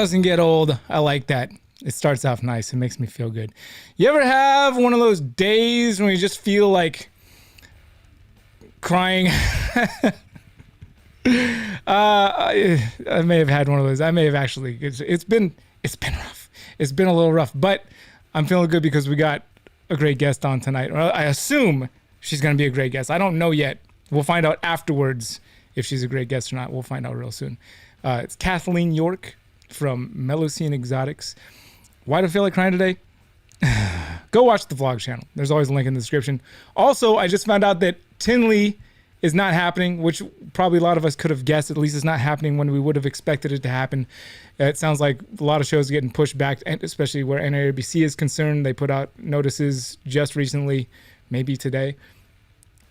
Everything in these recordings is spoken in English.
doesn't get old. I like that. It starts off nice. It makes me feel good. You ever have one of those days when you just feel like crying? I may have had one of those. I may have actually. It's been rough. It's been a little rough, but I'm feeling good because we got a great guest on tonight. Well, I assume she's going to be a great guest. I don't know yet. We'll find out afterwards if she's a great guest or not. We'll find out real soon. It's Kathleen York from Melusine Exotics. Why do I feel like crying today? Go watch the vlog channel. There's always a link in the description. Also, I just found out that Tinley is not happening, which probably a lot of us could have guessed. At least it's not happening when we would have expected it to happen. It sounds like a lot of shows are getting pushed back, especially where NARBC is concerned. They put out notices just recently, maybe today.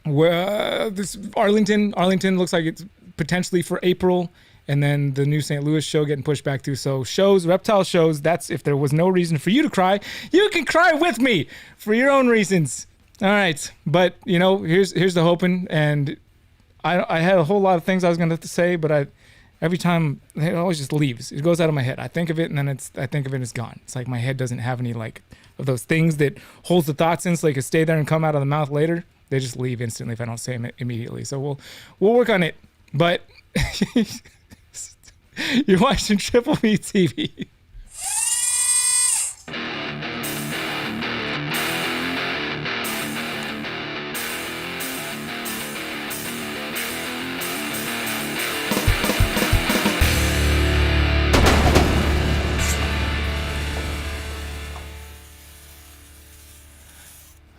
Where this Arlington looks like it's potentially for April. And then the new St. Louis show getting pushed back too. So shows, reptile shows, that's if there was no reason for you to cry, you can cry with me for your own reasons. All right. But, you know, here's the hoping. And I had a whole lot of things I was going to say, but every time it always just leaves. It goes out of my head. I think of it and then I think of it and it's gone. It's like my head doesn't have any like of those things that holds the thoughts in so they can stay there and come out of the mouth later. They just leave instantly if I don't say them immediately. So we'll work on it. But you're watching Triple B TV.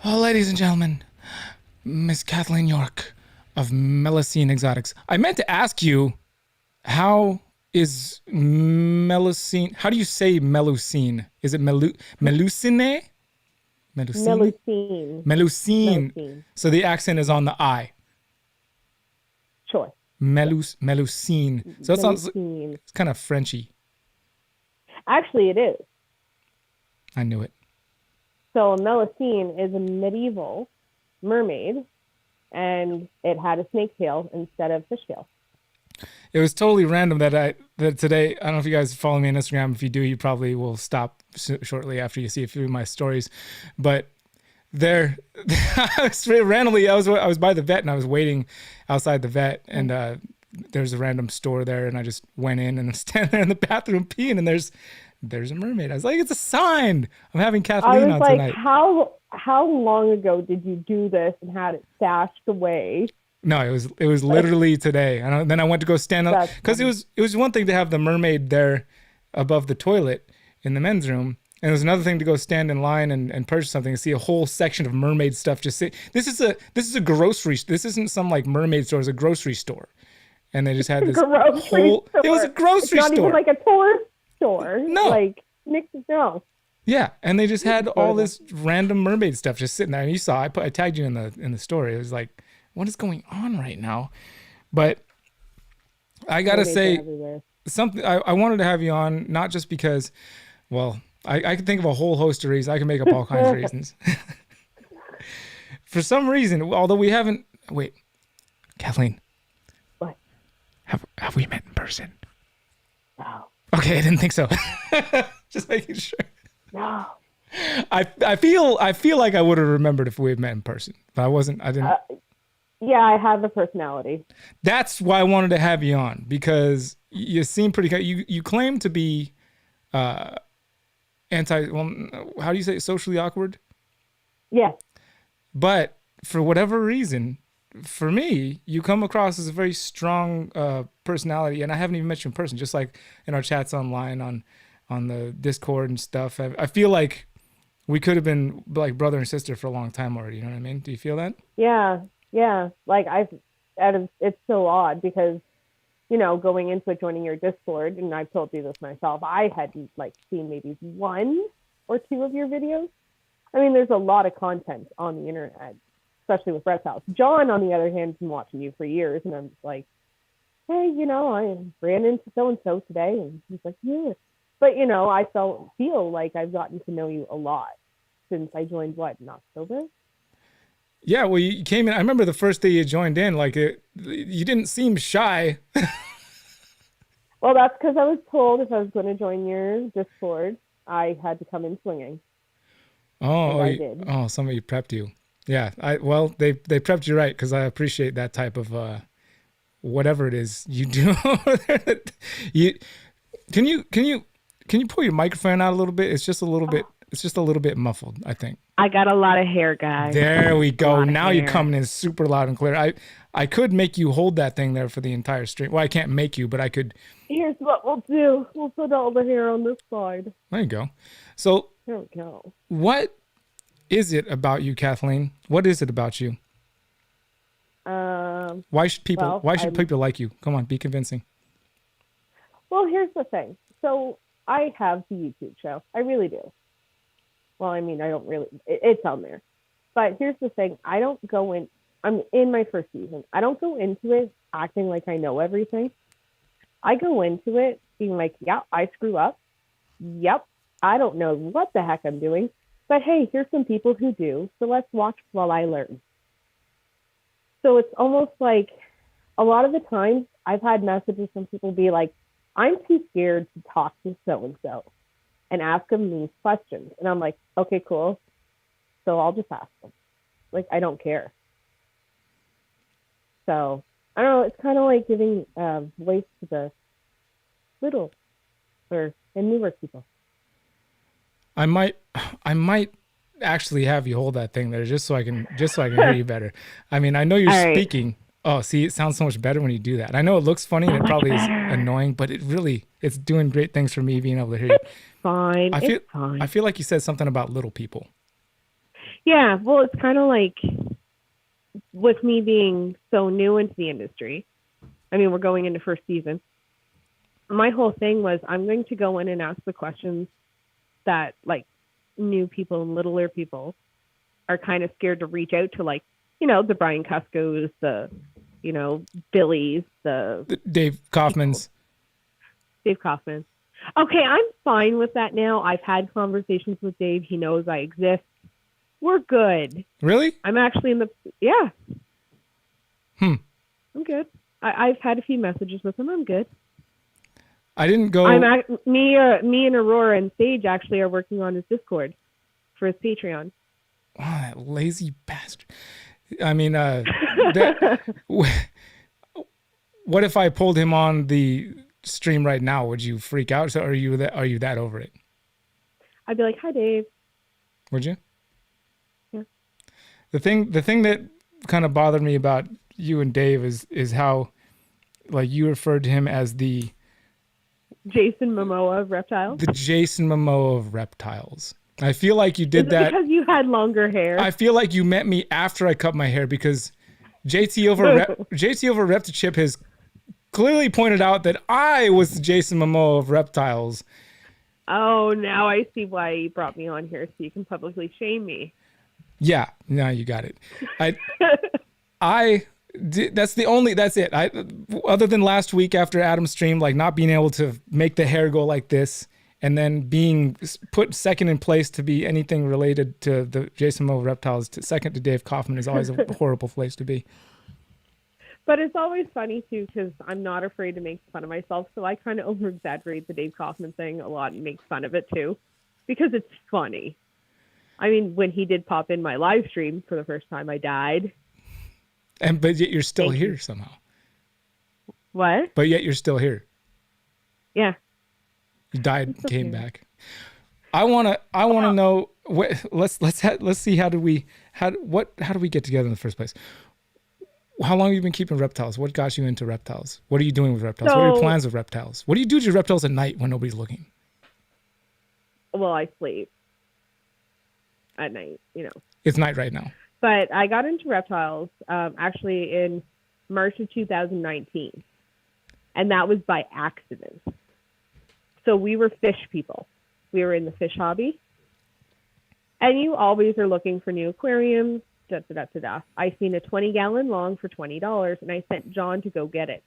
Oh, ladies and gentlemen, Miss Kathleen York of Melusine Exotics. I meant to ask you, how is Melusine? How do you say Melusine? Is it Melusine? Melusine. So the accent is on the I. Sure. Melusine. So it sounds. It's kind of Frenchy. Actually, it is. I knew it. So a Melusine is a medieval mermaid, and it had a snake tail instead of fish tail. It was totally random that today, I don't know if you guys follow me on Instagram. If you do, you probably will stop shortly after you see a few of my stories. But randomly, I was by the vet and I was waiting outside the vet, and there's a random store there, and I just went in and I'm standing there in the bathroom peeing, and there's a mermaid. I was like, it's a sign. I'm having Kathleen on tonight. How long ago did you do this and had it stashed away? No, it was literally today. And then I went to go stand up because it was one thing to have the mermaid there above the toilet in the men's room, and it was another thing to go stand in line and purchase something and see a whole section of mermaid stuff. Just sit. This is a grocery. This isn't some like mermaid store. It's a grocery store, and they just had this whole. It was a grocery store. Not even like a tourist store. No, no. Yeah, and they just had all this random mermaid stuff just sitting there. And you saw, I tagged you in the story. It was like, what is going on right now? But I gotta say something. I wanted to have you on, not just because, well, I can think of a whole host of reasons. I can make up all kinds of reasons. For some reason, although we haven't. Wait, Kathleen. What? Have we met in person? No. Okay, I didn't think so. Just making sure. No. I feel like I would have remembered if we had met in person, but I didn't. Yeah, I have the personality. That's why I wanted to have you on, because you seem pretty. You claim to be how do you say it? Socially awkward? Yeah. But for whatever reason, for me, you come across as a very strong personality, and I haven't even met you in person. Just like in our chats online on the Discord and stuff. I feel like we could have been like brother and sister for a long time already. You know what I mean? Do you feel that? Yeah. Like it's so odd because, you know, going into it, joining your Discord, and I've told you this myself, I hadn't like seen maybe one or two of your videos. I mean, there's a lot of content on the internet, especially with reptiles. John, on the other hand, has been watching you for years, and I'm just like, hey, you know, I ran into so-and-so today, and he's like, yeah. But, you know, I feel like I've gotten to know you a lot since I joined, in October? Yeah, well, you came in. I remember the first day you joined in, you didn't seem shy. Well, that's because I was told if I was going to join your Discord, I had to come in swinging. Oh, And I did. oh, somebody prepped you. Yeah, well, they prepped you right because I appreciate that type of whatever it is you do. you can you pull your microphone out a little bit? It's just a little bit. It's just a little bit muffled, I think. I got a lot of hair, guys. There we go. Now you're hair. coming in super loud and clear. I could make you hold that thing there for the entire stream. Well, I can't make you, but I could. Here's what we'll do. We'll put all the hair on this side. There you go. So there we go. What is it about you, Kathleen? What is it about you? Why should people people like you? Come on, be convincing. Well, here's the thing. So I have the YouTube show. I really do. Well, I mean, I don't really. It's on there. But here's the thing. I don't go in. I'm in my first season. I don't go into it acting like I know everything. I go into it being like, yeah, I screw up. Yep, I don't know what the heck I'm doing. But hey, here's some people who do. So let's watch while I learn. So it's almost like a lot of the times I've had messages from people be like, I'm too scared to talk to so-and-so and ask them these questions. And I'm like, okay, cool. So I'll just ask them. Like, I don't care. So, I don't know. It's kind of like giving voice to the little and newer people. I might actually have you hold that thing there just so I can hear you better. I mean, I know you're speaking. Oh, see, it sounds so much better when you do that. I know it looks funny and it probably is annoying, but it's doing great things for me being able to hear you. Fine. I feel like you said something about little people. Yeah, well, it's kind of like with me being so new into the industry. I mean, we're going into first season. My whole thing was I'm going to go in and ask the questions that like new people and littler people are kind of scared to reach out to, like, you know, the Brian Cuscos, the, you know, Billy's, the Dave Kaufman's. Dave Kaufman. Okay, I'm fine with that now. I've had conversations with Dave. He knows I exist. We're good. Really? I'm actually in the, yeah. I'm good. I've had a few messages with him. I'm good. I didn't go. Me and Aurora and Sage actually are working on his Discord for his Patreon. Oh, that lazy bastard. I mean, what if I pulled him on the stream right now? Would you freak out? So are you that over it? I'd be like, hi, Dave. Would you? Yeah. The thing that kind of bothered me about you and Dave is how, like, you referred to him as the Jason Momoa of Reptile. The Jason Momoa of Reptiles. I feel like you did that because you had longer hair. I feel like you met me after I cut my hair because JT over Reptichip has clearly pointed out that I was the Jason Momoa of Reptiles. Oh, now I see why you brought me on here, so you can publicly shame me. Yeah, now you got it. That's it. Other than last week after Adam's stream, like not being able to make the hair go like this, and then being put second in place to be anything related to the Jason Momoa Reptiles, second to Dave Kaufman is always a horrible place to be. But it's always funny too, because I'm not afraid to make fun of myself, so I kind of over exaggerate the Dave Kaufman thing a lot and make fun of it too, because it's funny. I mean, when he did pop in my live stream for the first time, I died. But yet you're still here somehow. What? But yet you're still here. Yeah. You died, came back. I wanna know. Let's see. How do we get together in the first place? How long have you been keeping reptiles? What got you into reptiles? What are you doing with reptiles? What are your plans with reptiles? What do you do to your reptiles at night when nobody's looking? Well, I sleep at night. You know. It's night right now. But I got into reptiles actually in March of 2019. And that was by accident. So we were fish people. We were in the fish hobby. And you always are looking for new aquariums. I seen a 20-gallon long for $20, and I sent John to go get it.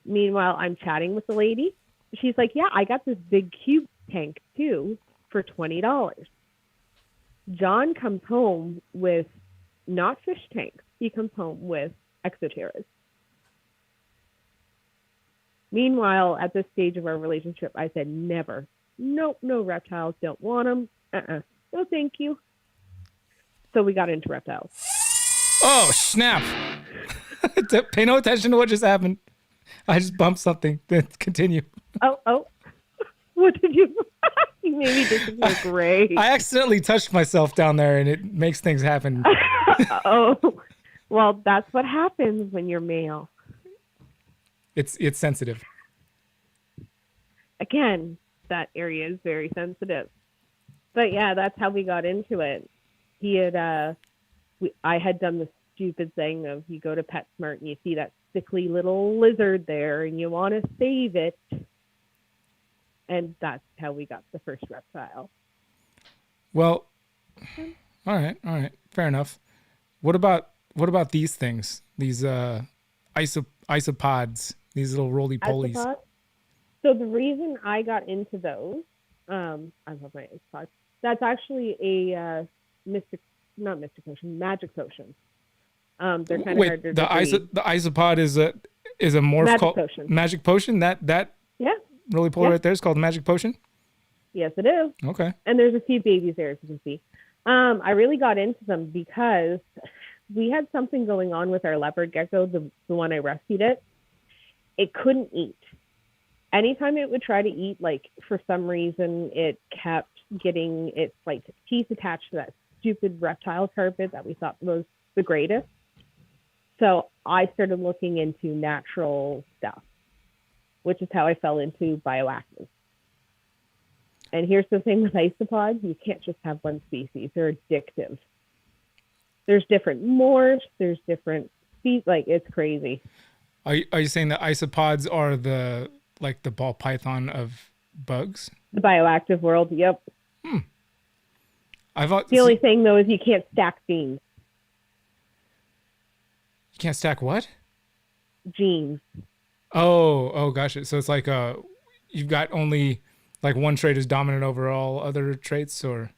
Meanwhile, I'm chatting with the lady. She's like, yeah, I got this big cube tank, too, for $20. John comes home with not fish tanks. He comes home with Exoterras. Meanwhile, at this stage of our relationship, I said, never. Nope, no reptiles. Don't want them. No, thank you. So we got into reptiles. Oh, snap. Pay no attention to what just happened. I just bumped something. Then continue. Oh. What did you... You made me disappear. Great. I accidentally touched myself down there, and it makes things happen. Oh, well, that's what happens when you're male. It's sensitive. Again, that area is very sensitive. But yeah, that's how we got into it. He had, I had done the stupid thing of you go to PetSmart and you see that sickly little lizard there, and you want to save it. And that's how we got the first reptile. Well, all right, fair enough. What about these things? These isopods, these little roly polies. Isopods? So the reason I got into those, I love my isopods. That's actually a magic potion. They're kind of hard to breed. The isopod is a morph magic called potion. Magic Potion. That Yeah. roly poly right there is called Magic Potion. Yes, it is. Okay. And there's a few babies there, as you can see. I really got into them because we had something going on with our leopard gecko, the one I rescued it. It couldn't eat. Anytime it would try to eat, like for some reason, it kept getting its like teeth attached to that stupid reptile carpet that we thought was the greatest. So I started looking into natural stuff, which is how I fell into bioactive. And here's the thing with isopods, you can't just have one species. They're addictive. There's different morphs, there's different species, like it's crazy. Are you saying that isopods are the ball python of bugs? The bioactive world, yep. The only thing though is you can't stack genes. You can't stack what? Genes. Oh, gosh. So it's like you've got only like one trait is dominant over all other traits, or?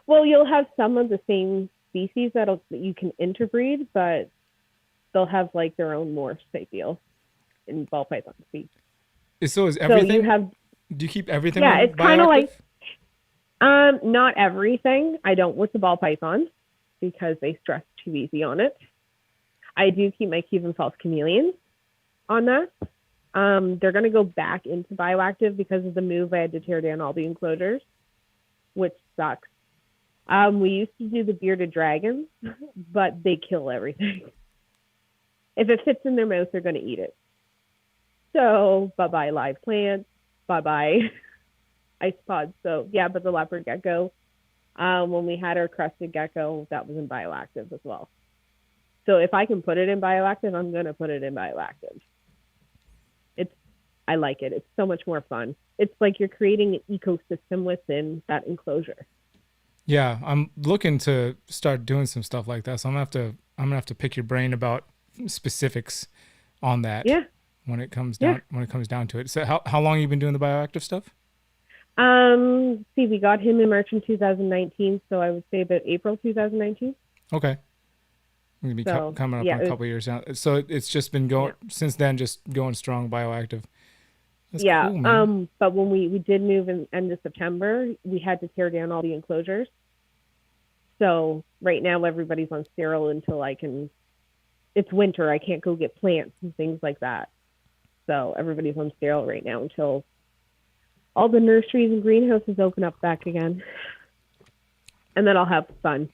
Well, you'll have some of the same species that you can interbreed, but they'll have like their own morphs type deal in ball python speak. So is everything? So do you keep everything? Yeah, it's kind of like not everything. I don't with the ball pythons because they stress too easy on it. I do keep my Cuban false chameleons on that. They're going to go back into bioactive because of the move. I had to tear down all the enclosures, which sucks. We used to do the bearded dragons, but they kill everything. If it fits in their mouth, they're going to eat it. So bye-bye live plants, bye-bye isopods. So yeah, but the leopard gecko, when we had our crested gecko, that was in bioactive as well. So if I can put it in bioactive, I'm going to put it in bioactive. I like it. It's so much more fun. It's like you're creating an ecosystem within that enclosure. Yeah, I'm looking to start doing some stuff like that. So I'm gonna have to pick your brain about specifics on that. Yeah. When it comes down to it. So how long have you been doing the bioactive stuff? We got him in March in 2019, so I would say about April 2019. Okay. We're gonna be coming up on a couple years now. So it's just been going since then, just going strong bioactive. That's cool, but when we did move in end of September, we had to tear down all the enclosures. So right now everybody's on sterile until it's winter. I can't go get plants and things like that. So everybody's on sterile right now until all the nurseries and greenhouses open up back again. And then I'll have fun.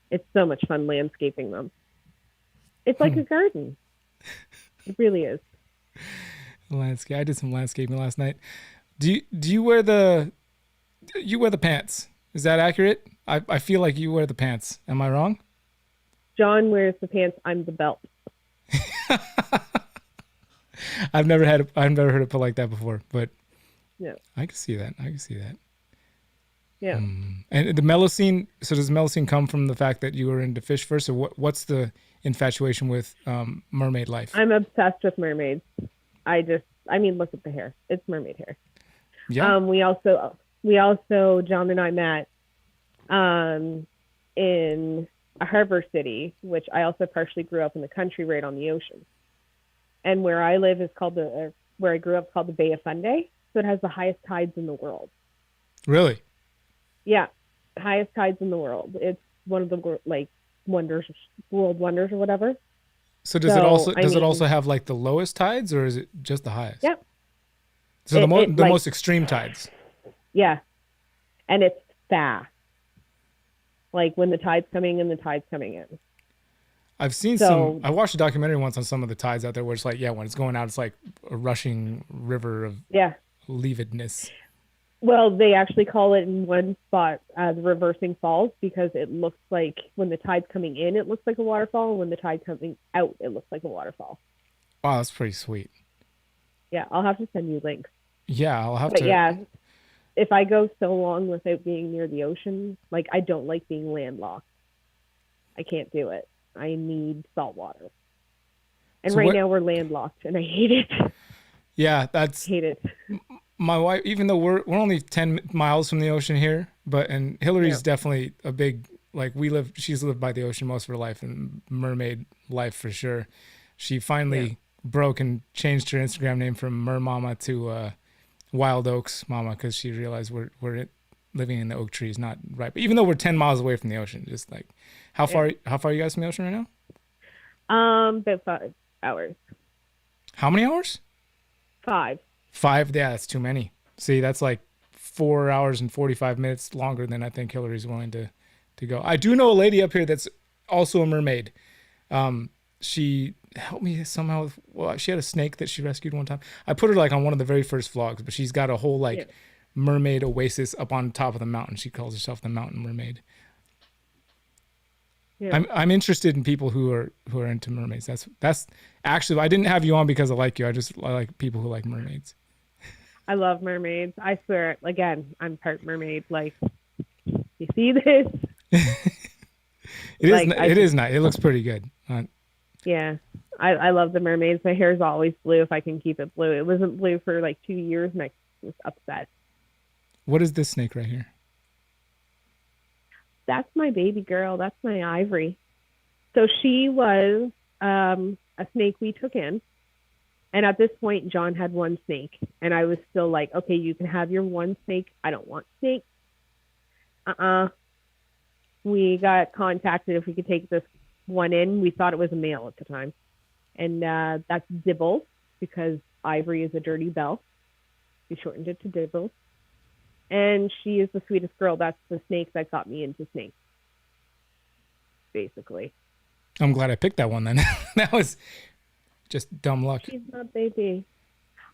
It's so much fun landscaping them. It's like a garden. It really is. Landscape. I did some landscaping last night. Do you wear the pants? Is that accurate? I feel like you wear the pants. Am I wrong? John wears the pants. I'm the belt. I've never heard it put like that before, but yeah, I can see that. Yeah. And the Melusine. So does Melusine come from the fact that you were into fish first, or what's the infatuation with mermaid life? I'm obsessed with mermaids. Look at the hair. It's mermaid hair. Yeah. We also John and I met in a harbor city, which I also partially grew up in the country right on the ocean. And where I live is called where I grew up called the Bay of Fundy. So it has the highest tides in the world. Really? Yeah, highest tides in the world. It's one of the world wonders or whatever. So does it also have like the lowest tides, or is it just the highest? Yep. So the most extreme tides. Yeah, and it's fast. Like when the tide's coming in, the tide's coming in. I've seen I watched a documentary once on some of the tides out there where it's like, yeah, when it's going out, it's like a rushing river of leavedness. Well, they actually call it in one spot the reversing falls, because it looks like when the tide's coming in, it looks like a waterfall. And when the tide's coming out, it looks like a waterfall. Wow, that's pretty sweet. Yeah, I'll have to send you links. Yeah, I'll have to. Yeah, if I go so long without being near the ocean, like I don't like being landlocked. I can't do it. I need salt water. And so now we're landlocked, and I hate it. Yeah, hate it. My wife, even though we're only 10 miles from the ocean here, and Hillary's definitely a big, like she's lived by the ocean most of her life, and mermaid life for sure. She finally broke and changed her Instagram name from Mer Mama to Wild Oaks Mama, because she realized we're living in the oak trees, not right. But even though we're 10 miles away from the ocean, just like how far are you guys from the ocean right now? About 5 hours. How many hours? 5. 5? Yeah, that's too many. See, that's like 4 hours and 45 minutes longer than I think Hillary's willing to go. I do know a lady up here that's also a mermaid. She helped me somehow she had a snake that she rescued one time. I put her like on one of the very first vlogs, but she's got a whole mermaid oasis up on top of the mountain. She calls herself the Mountain Mermaid. Yeah. I'm interested in people who are into mermaids. That's actually, I didn't have you on because I like you. I like people who like mermaids. I love mermaids. I swear, again, I'm part mermaid. Like, you see this? It is nice. It looks pretty good. Yeah. I love the mermaids. My hair's always blue if I can keep it blue. It wasn't blue for like 2 years and I was upset. What is this snake right here? That's my baby girl. That's my Ivory. So she was a snake we took in. And at this point, John had one snake. And I was still like, okay, you can have your one snake. I don't want snakes. We got contacted if we could take this one in. We thought it was a male at the time. And that's Dibble, because Ivory is a dirty bell. We shortened it to Dibble. And she is the sweetest girl. That's the snake that got me into snakes, basically. I'm glad I picked that one then. That was just dumb luck. She's my baby.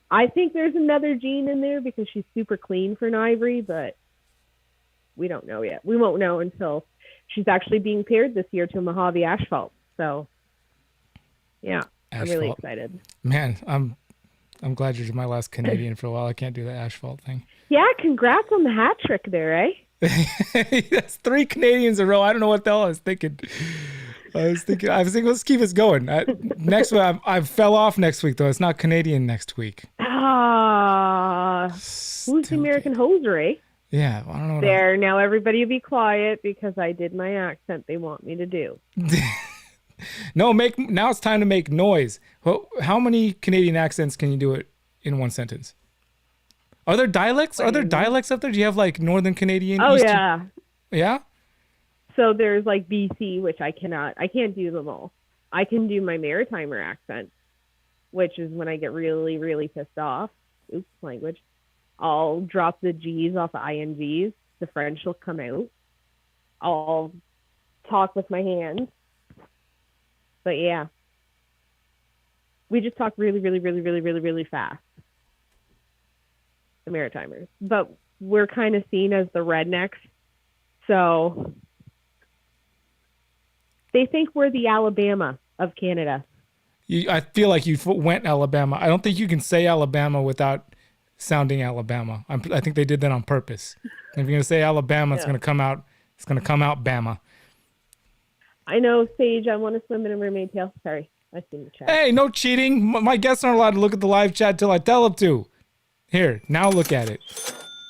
I think there's another gene in there because she's super clean for an Ivory, but we don't know yet. We won't know until she's actually being paired this year to a Mojave Asphalt. So, yeah, Asphalt. I'm really excited. Man, I'm glad you're my last Canadian for a while. I can't do the Asphalt thing. Yeah, congrats on the hat trick there, eh? That's 3 Canadians in a row. I don't know what the hell I was thinking. Let's keep us going. Next week, I fell off next week, though. It's not Canadian next week. Who's the American hoser, eh? Yeah, I don't know. There, now everybody be quiet because I did my accent they want me to do. No, now it's time to make noise. How many Canadian accents can you do it in one sentence? Are there dialects? Are there dialects up there? Do you have like Northern Canadian? Oh, Eastern? yeah. Yeah? So there's like BC, which I can't do them all. I can do my Maritimer accent, which is when I get really, really pissed off. Oops, language. I'll drop the G's off the INGs. The French will come out. I'll talk with my hands. But yeah. We just talk really, really, really, really, really, really fast. The Maritimers. But we're kind of seen as the rednecks. So they think we're the Alabama of Canada. I feel like you went Alabama. I don't think you can say Alabama without sounding Alabama. I think they did that on purpose. If you're going to say Alabama, it's going to come out. It's going to come out Bama. I know, Sage. I want to swim in a mermaid tail. Sorry, I see the chat. Hey, no cheating. My guests aren't allowed to look at the live chat till I tell them to. Here, now look at it.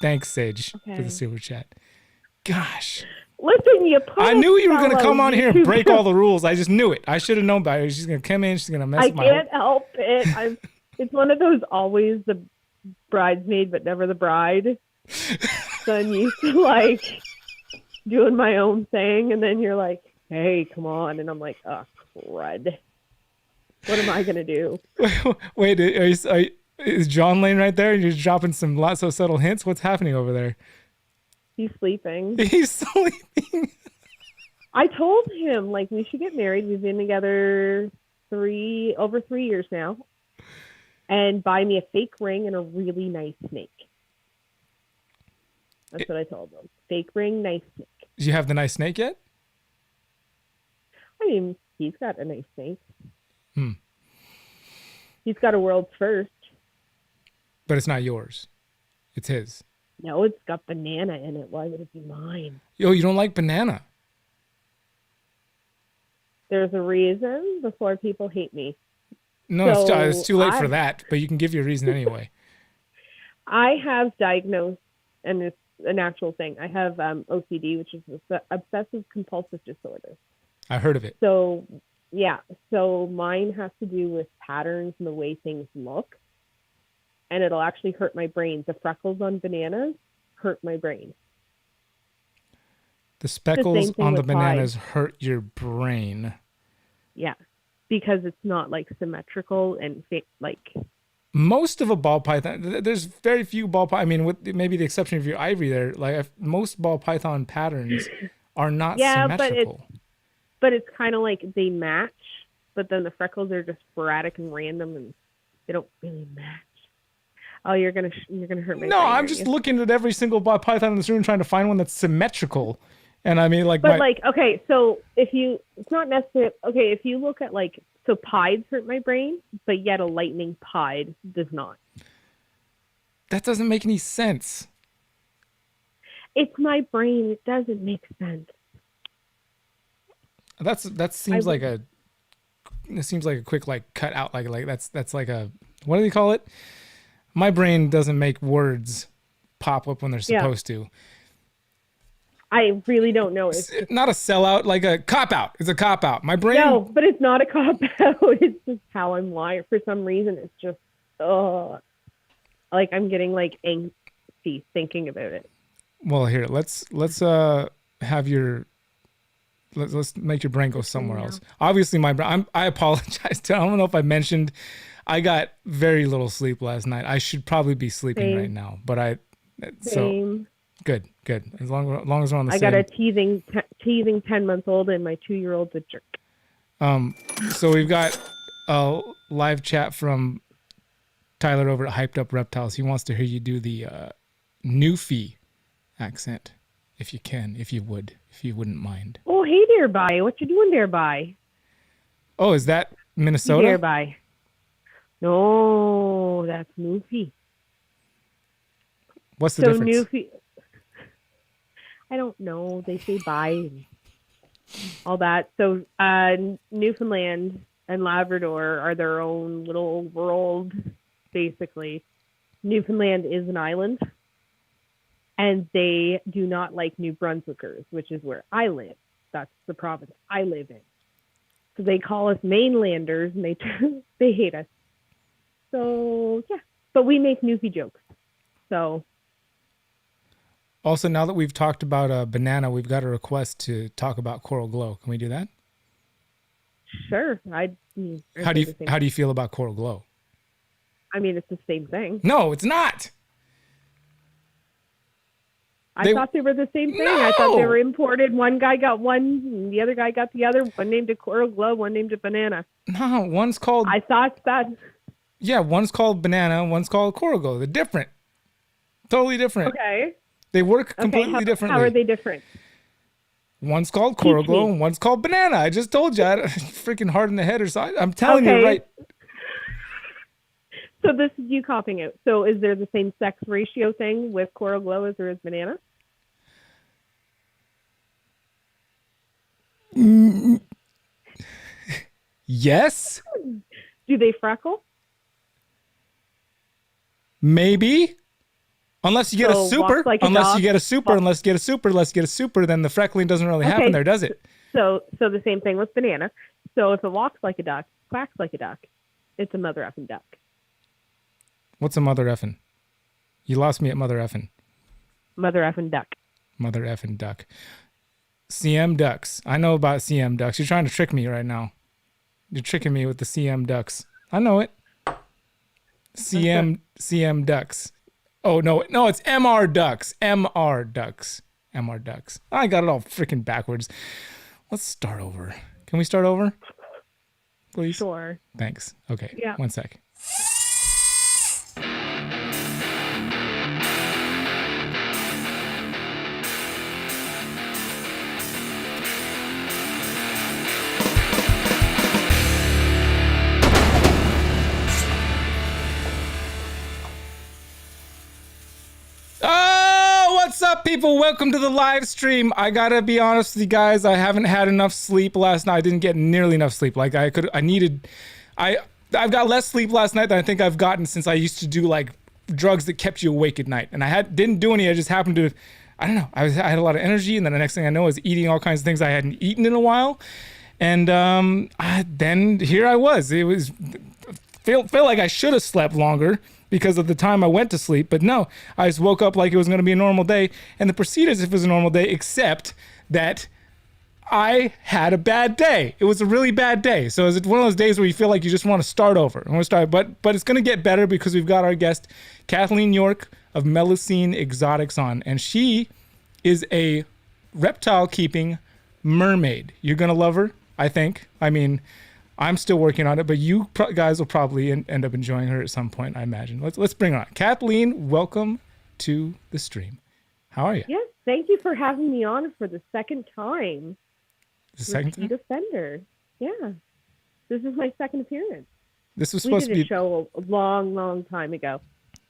Thanks, Sage, for the super chat. Gosh. Listen, I knew you were going to come on here and break all the rules. I just knew it. I should have known better. She's going to come in. She's going to mess with my... I can't help it. It's one of those always the bridesmaid but never the bride. So I'm used to like doing my own thing, and then you're like, hey, come on. And I'm like, oh, crud. What am I going to do? Wait, is John laying right there and you're dropping some lots of subtle hints? What's happening over there? He's sleeping. He's sleeping. I told him, like, we should get married. We've been together over 3 years now. And buy me a fake ring and a really nice snake. That's what I told him. Fake ring, nice snake. Do you have the nice snake yet? I mean, he's got a nice snake. He's got a world's first. But it's not yours. It's his. No, it's got banana in it. Why would it be mine? Yo, you don't like banana? There's a reason before people hate me. No, So it's too late for that, but you can give your reason anyway. I have diagnosed, and it's an actual thing. I have OCD, which is obsessive compulsive disorder. I heard of it. So, yeah. So mine has to do with patterns and the way things look. And it'll actually hurt my brain. The freckles on bananas hurt my brain. The speckles on the with bananas hurt your brain. Yeah. Because it's not like symmetrical and like... Most of a ball python, there's very few ball python. I mean, with maybe the exception of your ivory there, like most ball python patterns are not symmetrical. But it's kind of like they match, but then the freckles are just sporadic and random, and they don't really match. Oh, you're gonna hurt my. No, brain, I'm just looking at every single ball python in this room, trying to find one that's symmetrical. And I mean, like, but okay, so it's not necessarily okay. If you look at like, so pieds hurt my brain, but yet a lightning pied does not. That doesn't make any sense. It's my brain. It doesn't make sense. That seems like a quick like cut out like that's like a, what do they call it? My brain doesn't make words pop up when they're supposed to. I really don't know. It's not a sellout, like a cop out. It's a cop out. My brain. No, but it's not a cop out. It's just how I'm wired. For some reason, it's just like I'm getting like angsty thinking about it. Well, here let's have your. Let's make your brain go somewhere else. Obviously, my brain. I apologize. I don't know if I mentioned. I got very little sleep last night. I should probably be sleeping right now, but Same. Good. As long as we're on the same. I got a teasing 10-month-old, and my 2-year-old's a jerk. So we've got a live chat from Tyler over at Hyped Up Reptiles. He wants to hear you do the Newfie accent, if you wouldn't mind. Oh, hey there, bye. What you doing there, bye? Oh, is that Minnesota? Hey there, bye. No, that's Newfie. What's the difference? Newfie, I don't know. They say bye and all that. So Newfoundland and Labrador are their own little world, basically. Newfoundland is an island, and they do not like New Brunswickers, which is where I live. That's the province I live in. So they call us mainlanders, and they hate us. So, yeah. But we make Newfie jokes. So... Also, now that we've talked about a banana, we've got a request to talk about Coral Glow. Can we do that? Sure. How do you feel about Coral Glow? I mean, it's the same thing. No, it's not. I thought they were the same thing. No! I thought they were imported. One guy got one, and the other guy got the other. One named it Coral Glow, one named it Banana. No, one's called... I thought that... Yeah, one's called Banana, one's called Coral Glow. They're different. Totally different. Okay. They work completely differently. How are they different? One's called Coral Glow and one's called Banana. I just told you. I freaking hard in the head or something. I'm telling you, right? So this is you copying it. So is there the same sex ratio thing with Coral Glow as there is Banana? Yes. Do they freckle? Maybe. Unless you get a super, unless you get a super, then the freckling doesn't really happen there, does it? So the same thing with Banana. So if it walks like a duck, quacks like a duck, it's a mother effing duck. What's a mother effin'? You lost me at mother effin'. Mother effing duck. Mother effin' duck. CM ducks. I know about CM ducks. You're trying to trick me right now. You're tricking me with the CM ducks. I know it. CM ducks. Oh no, it's MR ducks. MR ducks. MR ducks. I got it all freaking backwards. Let's start over. Can we start over? Please? Sure. Thanks. Okay. Yeah. 1 sec. What's up, people? Welcome to the live stream. I gotta be honest with you guys. I haven't had enough sleep last night. I didn't get nearly enough sleep. Like I've got less sleep last night than I think I've gotten since I used to do like drugs that kept you awake at night. And didn't do any. I just happened to, I don't know. I had a lot of energy, and then the next thing I know, I was eating all kinds of things I hadn't eaten in a while. And then here I was. It was felt like I should have slept longer because of the time I went to sleep, but no, I just woke up like it was going to be a normal day, and the proceed as if it was a normal day, except that I had a bad day. It was a really bad day. So it's one of those days where you feel like you just want to start over. But it's going to get better because we've got our guest, Kathleen York of Melusine Exotics on, and she is a reptile keeping mermaid. You're going to love her, I think. I mean, I'm still working on it, but you guys will probably end up enjoying her at some point, I imagine. Let's bring her on. Kathleen, welcome to the stream. How are you? Yes, thank you for having me on for the second time. The second time? Offender. Yeah. This is my second appearance. This was supposed to be a show a long, long time ago.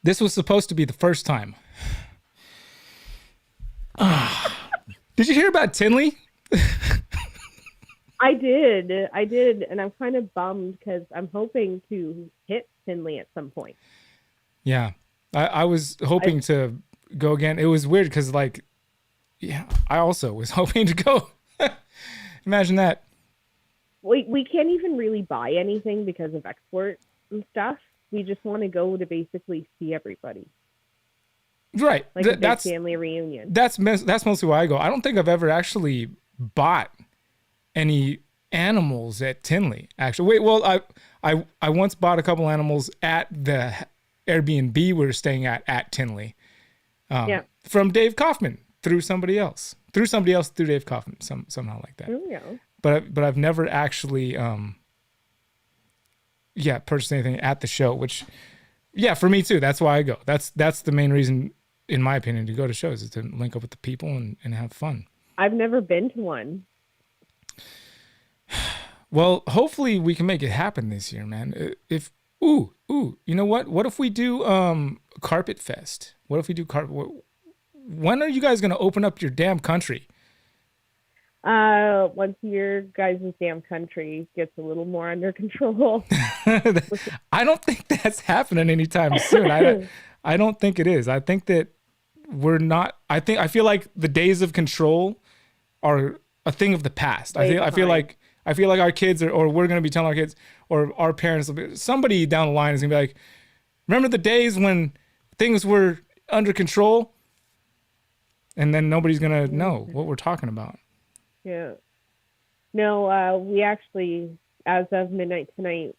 This was supposed to be the first time. Did you hear about Tinley? I did, and I'm kind of bummed because I'm hoping to hit Finley at some point. Yeah, I was hoping to go again. It was weird because, like, yeah, I also was hoping to go. Imagine that. We can't even really buy anything because of export and stuff. We just want to go to basically see everybody. Right. Like a big family reunion. That's mostly why I go. I don't think I've ever actually bought any animals at Tinley, actually. Wait, well, I once bought a couple animals at the Airbnb we were staying at Tinley. From Dave Kaufman through somebody else through Dave Kaufman, somehow like that. Oh, yeah. But I've never actually purchased anything at the show, which for me too. That's why I go. That's the main reason, in my opinion, to go to shows, is to link up with the people and have fun. I've never been to one. Well, hopefully we can make it happen this year, man. You know what? What if we do Carpet Fest? What if we do when are you guys going to open up your damn country? Once your guys' damn country gets a little more under control. I don't think that's happening anytime soon. I don't think it is. I think that we're not. I feel like the days of control are a thing of the past. I feel like our kids or we're going to be telling our kids or our parents, somebody down the line is going to be like, remember the days when things were under control? And then nobody's going to know what we're talking about. Yeah. No, we actually, as of midnight tonight,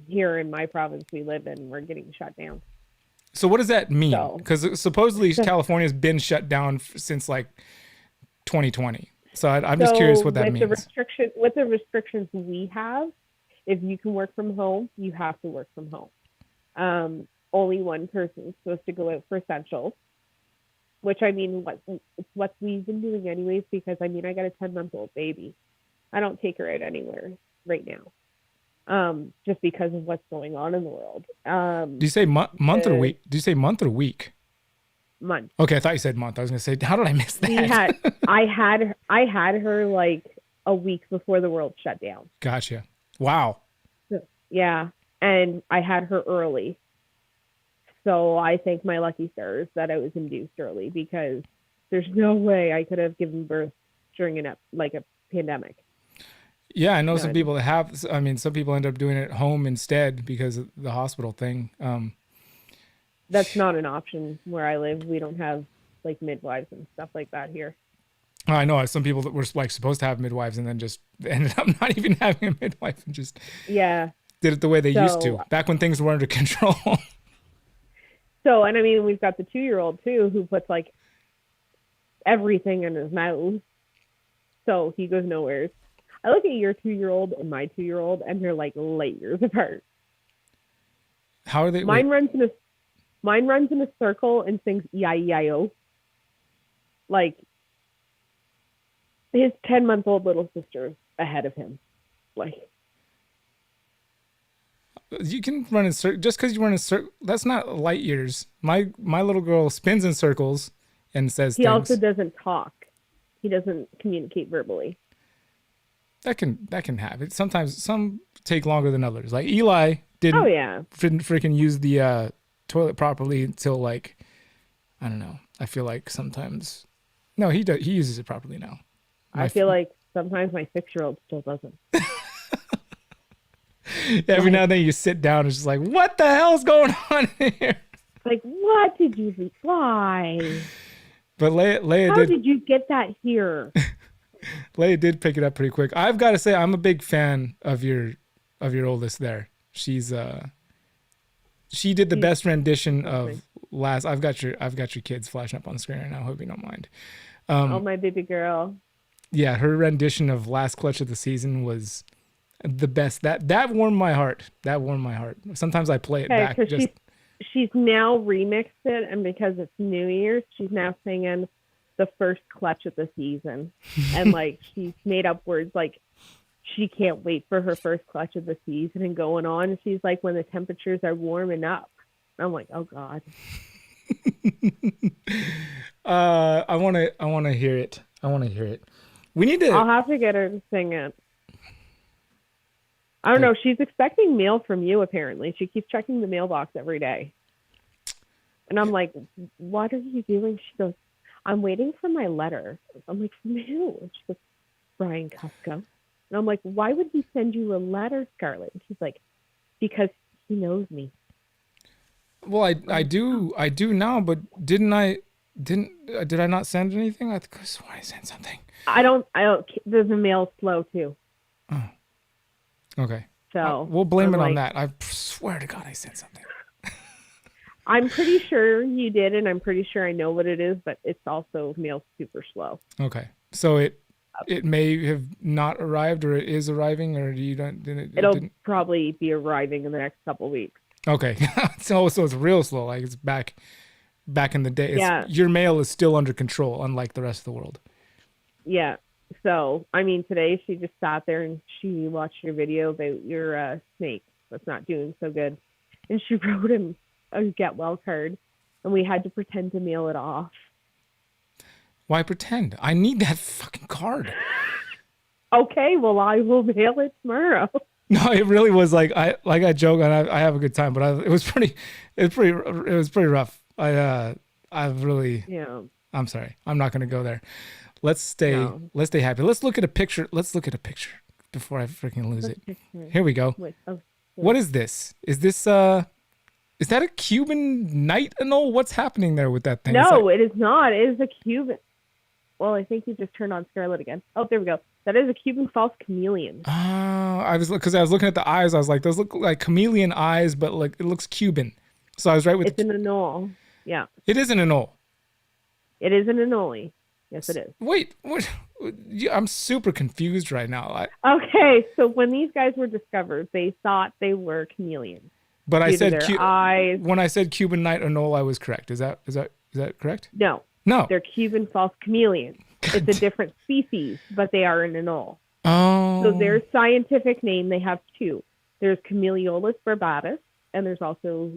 here in my province we live in, we're getting shut down. So what does that mean? Because supposedly California's been shut down since like 2020. So I'm just curious what that means. With the restrictions we have, if you can work from home, you have to work from home. Only one person is supposed to go out for essentials, which I mean, it's what we've been doing anyways, because I mean, I got a 10-month-old baby. I don't take her out anywhere right now, just because of what's going on in the world. Do you say month or week? Do you say month or week? Month. Okay, I thought you said month. I was gonna say, how did I miss that? I had her like a week before the world shut down. Gotcha. Wow. Yeah, and I had her early. So I thank my lucky stars that I was induced early, because there's no way I could have given birth during a pandemic. Yeah, I know some people that have. I mean, some people end up doing it at home instead because of the hospital thing. That's not an option where I live. We don't have like midwives and stuff like that here. I know some people that were like supposed to have midwives and then just ended up not even having a midwife and just Yeah. did it the way they used to So back when things were under control. so and I mean we've got the 2-year-old too who puts like everything in his mouth. So he goes nowhere. I look at your 2-year-old and my 2-year-old and they're like light years apart. How are they? Mine runs in a circle and sings E-I-E-I-O. Like his 10-month-old little sister ahead of him. Like You can run in circles. Just because you run in circles, that's not light years. My little girl spins in circles and says he things. also doesn't talk. He doesn't communicate verbally. That can happen. Sometimes some take longer than others. Like Eli didn't. Oh yeah. Didn't freaking use the toilet properly until like, I don't know. I feel like sometimes. No, he does. He uses it properly now. I feel like sometimes my 6-year-old still doesn't. Every now and then you sit down and it's just like, what the hell's going on here? Like, what did you why? But Leia How did. did you get that here? Leia did pick it up pretty quick. I've got to say, I'm a big fan of your oldest there. She's she did the best rendition of last. I've got your kids flashing up on the screen right now. Hope you don't mind. Oh, my baby girl. Yeah, her rendition of Last Clutch of the Season was the best. That warmed my heart. That warmed my heart. Sometimes I play it back. Just she's now remixed it, and because it's New Year's, she's now singing the first clutch of the season, and like she's made up words like she can't wait for her first clutch of the season and going on. She's like, when the temperatures are warming up. I'm like, oh God. I want to hear it. I want to hear it. We need to. I'll have to get her to sing it. I don't know. She's expecting mail from you, apparently. She keeps checking the mailbox every day. And I'm like, what are you doing? She goes, I'm waiting for my letter. I'm like, from who? And she goes, Brian Cusco. And I'm like, why would he send you a letter, Scarlett? And she's like, because he knows me. Well, I do now, but did I not send anything? I could have sworn I sent something. I don't, the mail's slow too. Oh. Okay. So we'll blame it on that. I swear to God I sent something. I'm pretty sure you did, and I'm pretty sure I know what it is, but it's also mail super slow. Okay. So it may have not arrived, or it is arriving, or you don't. It'll probably be arriving in the next couple of weeks. Okay. so it's real slow. Like it's back in the day. Yeah. Your mail is still under control, unlike the rest of the world. Yeah. So, I mean, today she just sat there and she watched your video about your snake that's not doing so good. And she wrote him a get well card, and we had to pretend to mail it off. Why pretend? I need that fucking card. Okay, well, I will mail it tomorrow. No, it really was like I joke and I have a good time, but it was pretty rough. I've really. Yeah. I'm sorry. I'm not going to go there. Let's stay happy. Let's look at a picture. Before I freaking lose it. Here we go. What is this? Is that a Cuban night anole? What's happening there with that thing? No, it is not. It is a Cuban. Well, I think you just turned on Scarlett again. Oh, there we go. That is a Cuban false chameleon. Oh, I was looking at the eyes. I was like, those look like chameleon eyes, but like it looks Cuban. So I was right with. It's an anole. Yeah. It is an anole. It is an anole. Yes, it is. Wait, what? I'm super confused right now. Okay, so when these guys were discovered, they thought they were chameleons. But I said eyes. When I said Cuban night anole, I was correct. Is that correct? No. No. They're Cuban false chameleons. It's a different species, but they are an anole. Oh. So their scientific name, they have two. There's Chameleolus barbatus, and there's also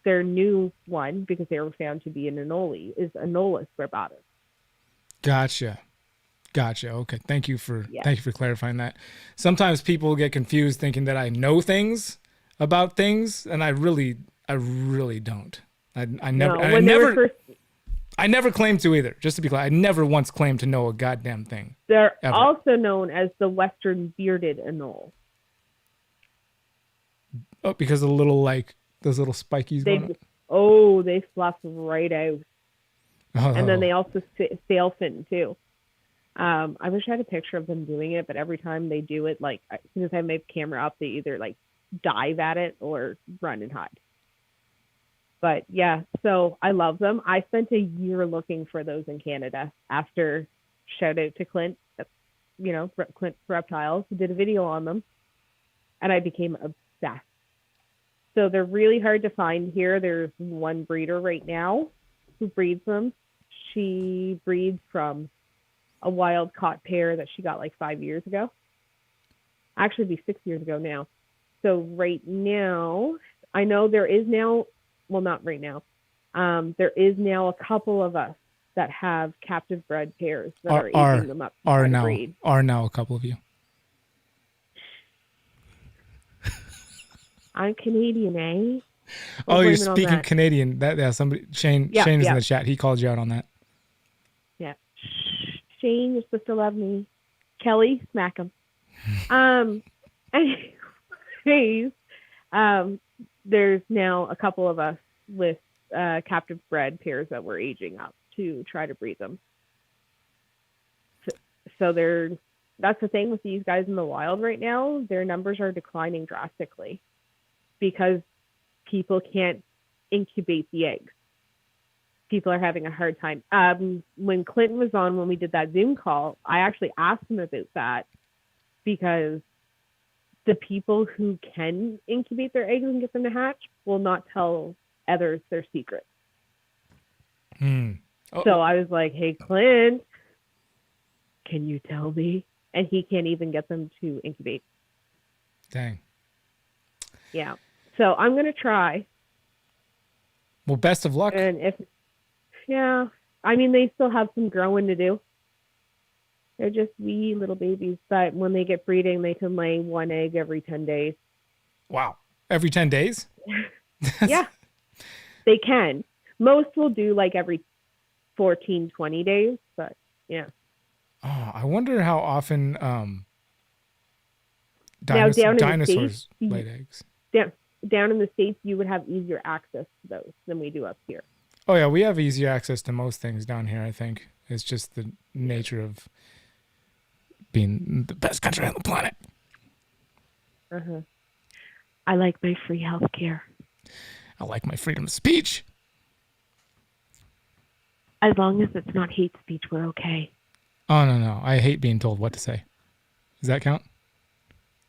their new one, because they were found to be an anole, is Anolus barbatus. Gotcha. Okay. Thank you for clarifying that. Sometimes people get confused thinking that I know things about things, and I really don't. I never claimed to either. Just to be clear, I never once claimed to know a goddamn thing. They're ever. Also known as the Western bearded anole. Oh, because of the little those little spikies going on? they fluff right out. Oh. And then they also sail fin too. I wish I had a picture of them doing it, but every time they do it, like as soon as I have my camera up, they either like dive at it or run and hide. But yeah, so I love them. I spent a year looking for those in Canada after, shout out to Clint, Clint Reptiles, who did a video on them, and I became obsessed. So they're really hard to find here. There's one breeder right now who breeds them. She breeds from a wild caught pair that she got like 5 years ago. Actually, it'd be 6 years ago now. So right now, I know there is now, well, not right now. There is now a couple of us that have captive bred pairs that are aging them up. Are now a couple of you. I'm Canadian, eh? Oh, you're speaking Canadian. Somebody Shane is in the chat. He called you out on that. Yeah. Shane, you're supposed to love me. Kelly, smack him. Anyways, there's now a couple of us with captive bred pairs that we're aging up to try to breed them. So that's the thing with these guys in the wild right now. Their numbers are declining drastically because people can't incubate the eggs. People are having a hard time. When Clinton was on, when we did that Zoom call, I actually asked him about that because the people who can incubate their eggs and get them to hatch will not tell others their secrets. So I was like, hey, Clint, can you tell me? And he can't even get them to incubate. Dang. Yeah. So I'm going to try. Well, best of luck. And I mean, they still have some growing to do. They're just wee little babies, but when they get breeding, they can lay one egg every 10 days. Wow. Every 10 days? Yeah, they can. Most will do like every 14, 20 days, but yeah. Oh, I wonder how often dinosaurs laid eggs. Down in the States, you would have easier access to those than we do up here. Oh, yeah, we have easier access to most things down here, I think. It's just the nature of being the best country on the planet. I like my free health care. I like my freedom of speech. As long as it's not hate speech, we're okay. Oh, no. I hate being told what to say. Does that count?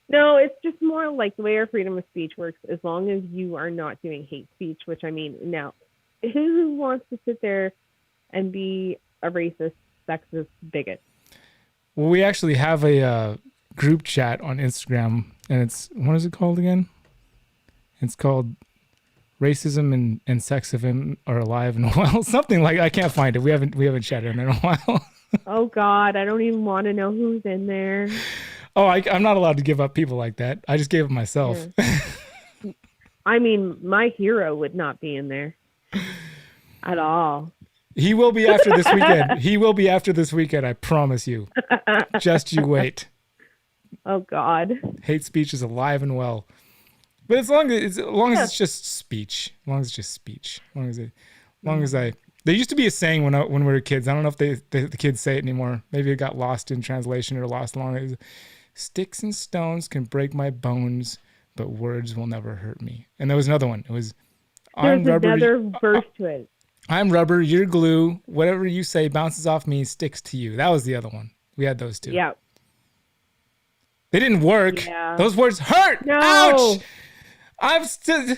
No, it's just more like the way our freedom of speech works. As long as you are not doing hate speech, which I mean, now, who wants to sit there and be a racist, sexist bigot? Well, we actually have a group chat on Instagram, and it's, what is it called again? It's called Racism and Sexism Are Alive and Well. Something like, I can't find it. We haven't chatted in a while. Oh God, I don't even want to know who's in there. Oh, I'm not allowed to give up people like that. I just gave it myself. Yeah. I mean, my hero would not be in there at all. He will be after this weekend. He will be after this weekend, I promise you. Just you wait. Oh God. Hate speech is alive and well. But as long as it's just speech. As long as it's just speech. There used to be a saying when we were kids. I don't know if the kids say it anymore. Maybe it got lost in translation or lost along. It was, sticks and stones can break my bones, but words will never hurt me. And there was another one. It was, there's another verse to it. I'm rubber, you're glue. Whatever you say bounces off me, sticks to you. That was the other one. We had those two. Yeah. They didn't work. Yeah. Those words hurt. No. Ouch. I'm still.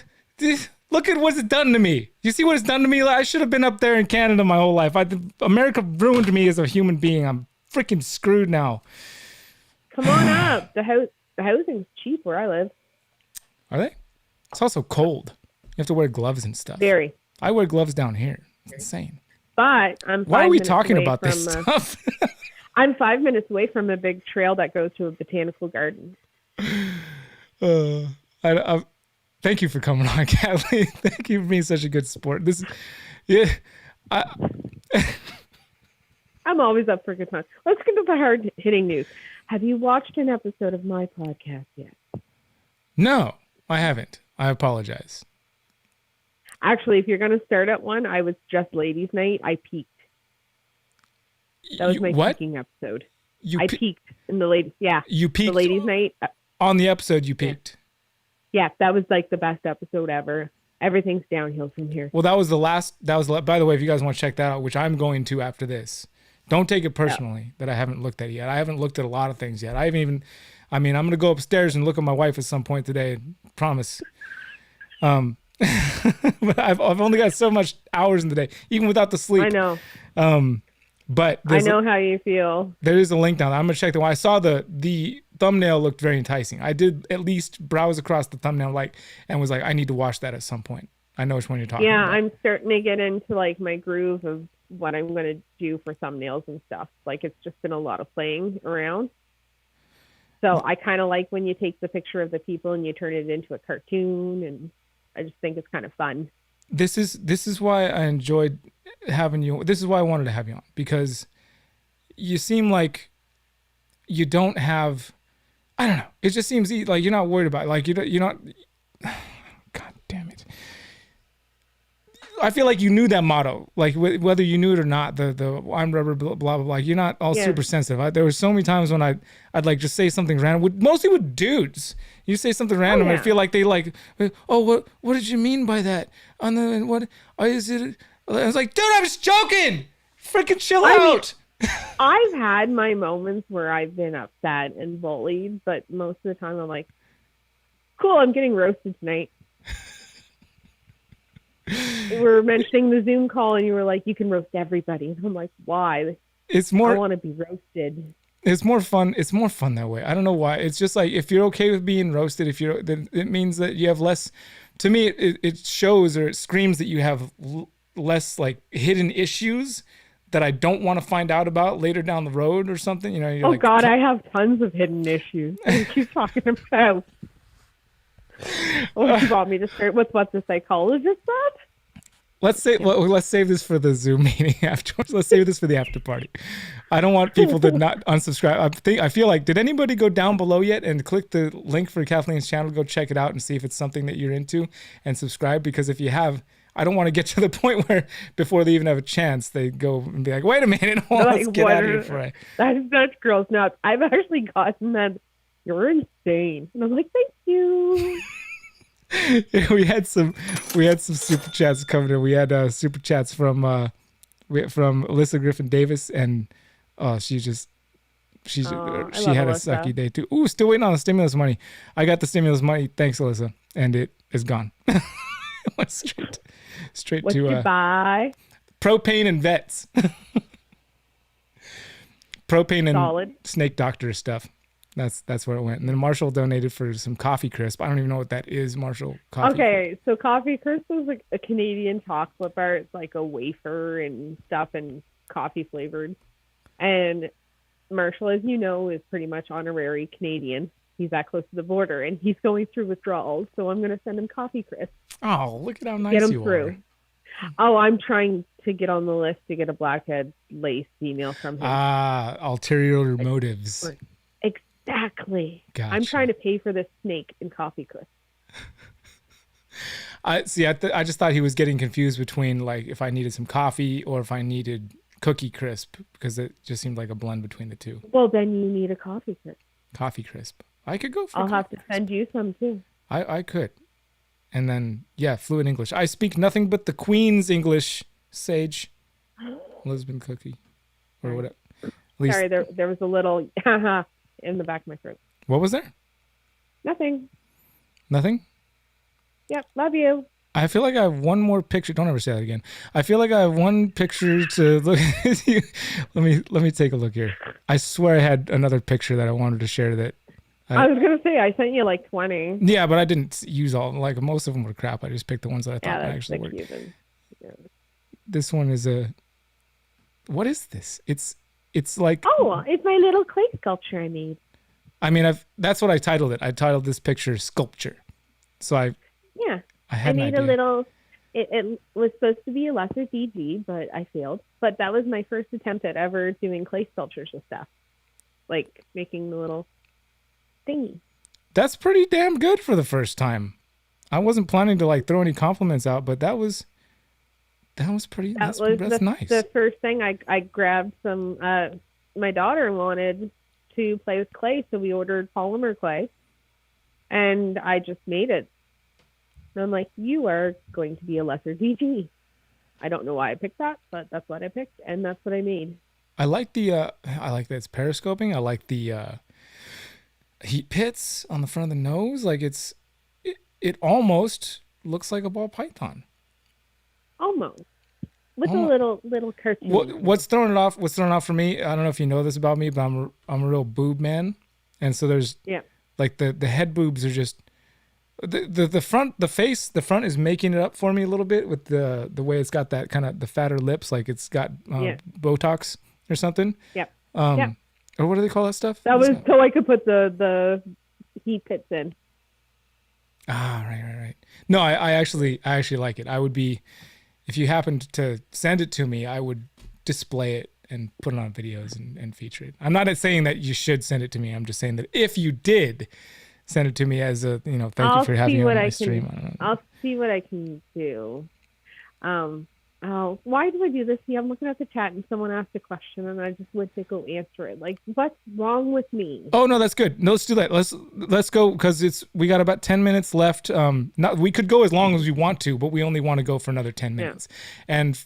Look at what's it done to me. You see what it's done to me? I should have been up there in Canada my whole life. America ruined me as a human being. I'm freaking screwed now. Come on up. The housing's cheap where I live. Are they? It's also cold. You have to wear gloves and stuff. Very. I wear gloves down here. It's insane. But I'm. Why are we talking about this stuff? I'm 5 minutes away from a big trail that goes to a botanical garden. Thank you for coming on, Kathleen. Thank you for being such a good sport. I'm always up for a good time. Let's get to the hard-hitting news. Have you watched an episode of my podcast yet? No, I haven't. I apologize. Actually, if you're going to start at one, I was just ladies' night. I peaked. That was my what? peaking episode. You I peaked in the ladies. Yeah. You peaked the ladies' night. On the episode, you peaked. Yeah, that was like the best episode ever. Everything's downhill from here. Well, that was the last. By the way, if you guys want to check that out, which I'm going to after this, don't take it personally that I haven't looked at it yet. I haven't looked at a lot of things yet. I'm going to go upstairs and look at my wife at some point today. Promise. But I've only got so much hours in the day, even without the sleep. I know. But I know how you feel. There is a link down there. I'm gonna check that. When I saw the thumbnail looked very enticing. I did at least browse across the thumbnail and was like, I need to watch that at some point. I know which one you're talking about. Yeah, I'm starting to get into like my groove of what I'm gonna do for thumbnails and stuff. Like it's just been a lot of playing around. So I kind of like when you take the picture of the people and you turn it into a cartoon, and I just think it's kind of fun. This is why I enjoyed having you. This is why I wanted to have you on, because you seem like you don't have, I don't know. It just seems like you're not worried about it. Like you're not. God damn it. I feel like you knew that motto, like whether you knew it or not. The I'm rubber, blah blah blah. You're not all super sensitive. There were so many times when I'd like just say something random, mostly with dudes. You say something random, I feel like they like, oh, what did you mean by that? What is it? I was like, dude, I was joking. Freaking chill out. I've had my moments where I've been upset and bullied, but most of the time I'm like, cool, I'm getting roasted tonight. We were mentioning the Zoom call, and you were like, you can roast everybody. And I'm like, why? It's more. I want to be roasted. It's more fun. It's more fun that way. I don't know why. It's just like if you're okay with being roasted, then it means that you have less. To me, it shows or it screams that you have less like hidden issues that I don't want to find out about later down the road or something. You know. You're like, God, I have tons of hidden issues. What are you talking about? Oh, you want me to start with what the psychologist said? Let's save this for the Zoom meeting afterwards. Let's save this for the after party. I don't want people to not unsubscribe. I feel like, did anybody go down below yet and click the link for Kathleen's channel? Go check it out and see if it's something that you're into and subscribe. Because if you have, I don't want to get to the point where before they even have a chance, they go and be like, wait a minute, let's get out of here before That's gross nuts. I've actually gotten that. You're insane. And I'm like, thank you. Yeah, we had some super chats coming in. We had super chats from Alyssa Griffin Davis, and she had a sucky day too. Ooh, still waiting on the stimulus money. I got the stimulus money, thanks Alyssa, and it is gone. Went straight what to you buy? Propane and vets. Propane and Solid. snake doctor stuff. That's where it went. And then Marshall donated for some coffee crisp. I don't even know what that is, Marshall. Coffee. So coffee crisp is like a Canadian chocolate bar. It's like a wafer and stuff and coffee flavored. And Marshall, as you know, is pretty much honorary Canadian. He's that close to the border, and he's going through withdrawals. So I'm going to send him coffee crisp. Oh, look at how nice get him you through. are. Oh, I'm trying to get on the list to get a blackhead lace email from him. Ulterior motives. Exactly. Gotcha. I'm trying to pay for this snake in coffee crisp. I just thought he was getting confused between like if I needed some coffee or if I needed cookie crisp, because it just seemed like a blend between the two. Well, then you need a coffee crisp. Coffee crisp. I could go for. I'll have to send you some too. I could. And then fluent English. I speak nothing but the Queen's English, Sage. Lisbon cookie, or whatever. Sorry, there was a little in the back of my throat. What was there? Nothing. Nothing? Yep, love you. I feel like I have one more picture. Don't ever say that again. I feel like I have one picture to look at. Let me take a look here. I swear I had another picture that I wanted to share that. I was going to say, I sent you like 20. Yeah, but I didn't use all. Like most of them were crap. I just picked the ones that I thought actually worked. Cuban. Yeah. This one is what is this? It's like. Oh, it's my little clay sculpture I made. I mean, that's what I titled it. I titled this picture Sculpture. So I made a little, it was supposed to be a lesser DG, but I failed. But that was my first attempt at ever doing clay sculptures and stuff. Like making the little thingy. That's pretty damn good for the first time. I wasn't planning to like throw any compliments out, but that was pretty. That was That's nice. the first thing I grabbed some. My daughter wanted to play with clay, so we ordered polymer clay, and I just made it. And I'm like, you are going to be a lesser DG. I don't know why I picked that, but that's what I picked, and that's what I made. I like I like that it's periscoping. I like the heat pits on the front of the nose. Like it almost looks like a ball python. Almost. With a little cartoon. What's throwing it off? What's throwing off for me? I don't know if you know this about me, but I'm a real boob man, and so there's like the head boobs are just the front, the face, the front is making it up for me a little bit with the way it's got that kind of the fatter lips, like it's got Botox or something. Yep. Or what do they call that stuff? That was so I could put the heat pits in. Ah, right. No, I actually like it. I would be, if you happened to send it to me, I would display it and put it on videos and feature it. I'm not saying that you should send it to me. I'm just saying that if you did send it to me as a, thank you for having me on my stream. I'll see what I can do. Why do I do this? See, I'm looking at the chat and someone asked a question and I just went to go answer it. Like, what's wrong with me? Oh no, that's good. No, let's do that. Let's go because we got about 10 minutes left. We could go as long as we want to, but we only want to go for another 10 minutes. Yeah. And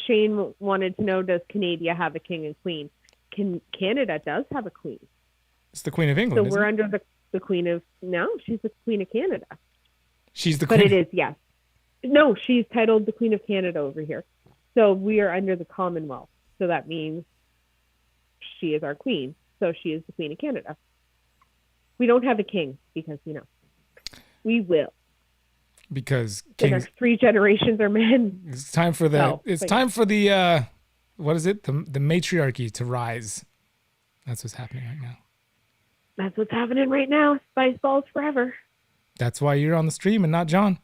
Shane wanted to know, does Canada have a king and queen? Canada does have a queen. It's the Queen of England. So we're under the Queen of she's the Queen of Canada. She's the Queen. But it is, yes. No, she's titled the Queen of Canada over here. So we are under the Commonwealth. So that means she is our queen. So she is the Queen of Canada. We don't have a king because, we will. Because the next 3 generations are men. It's time for time for the what is it? The matriarchy to rise. That's what's happening right now. That's what's happening right now. Spice Balls forever. That's why you're on the stream and not John.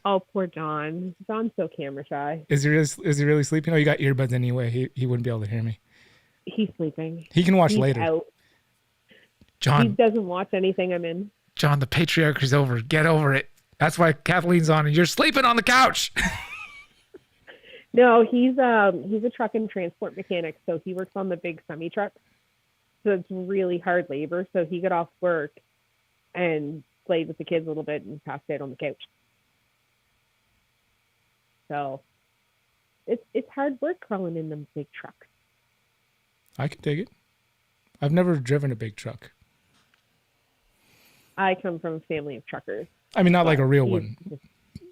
Oh, poor John. John's so camera shy. Is he really sleeping? Oh, you got earbuds anyway. He wouldn't be able to hear me. He's sleeping. He can watch later. Out. John. He doesn't watch anything I'm in. John, the patriarchy's over. Get over it. That's why Kathleen's on and you're sleeping on the couch. No, he's a truck and transport mechanic, so he works on the big semi trucks. So it's really hard labor. So he got off work and played with the kids a little bit and passed out on the couch. So it's hard work crawling in them big trucks. I can take it. I've never driven a big truck. I come from a family of truckers. I mean, not like a real one.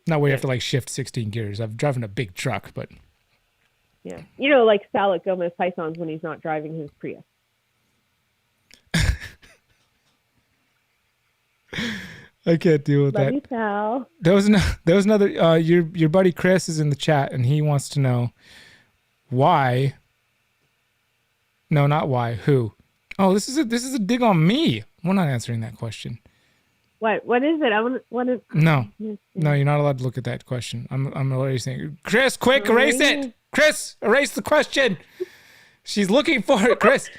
Not where you have to like shift 16 gears. I've driven a big truck, but yeah, like Sal Gomez Pythons when he's not driving his Prius. I can't deal with Love that. You, Sal. There was another. Your buddy Chris is in the chat, and he wants to know why. No, not why. Who? Oh, this is a dig on me. We're not answering that question. What is it? I want to. No, you're not allowed to look at that question. I'm already saying, Chris, quick, erase it. Chris, erase the question. She's looking for it, Chris.